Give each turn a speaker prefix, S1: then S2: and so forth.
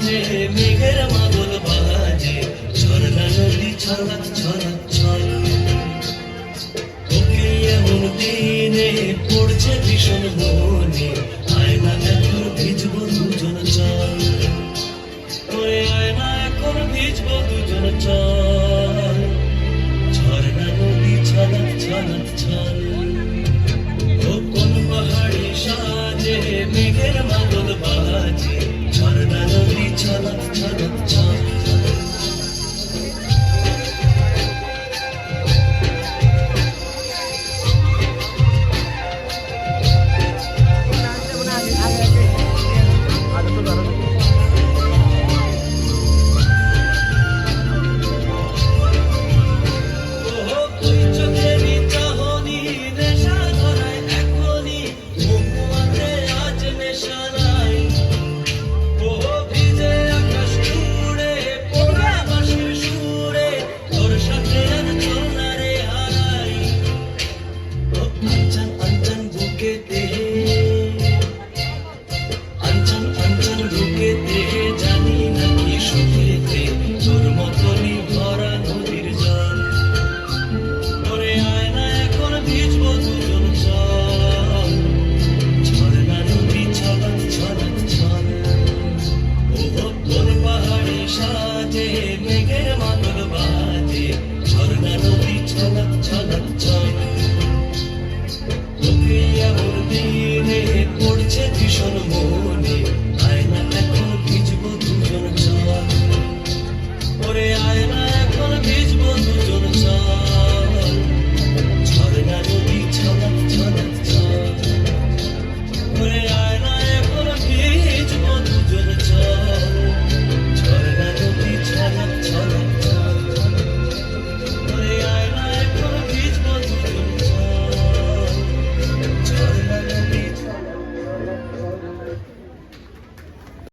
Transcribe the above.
S1: মাঝে মেঘের মাদল বাজে, ঝরনা নদী ছলক ছলক ছল। ওকে এমন দিনে পড়ছে ভীষণ মনে, আয়না এখন ভিজবো দুজন চল, ওরে আয়না এখন ভিজবো দুজন চল।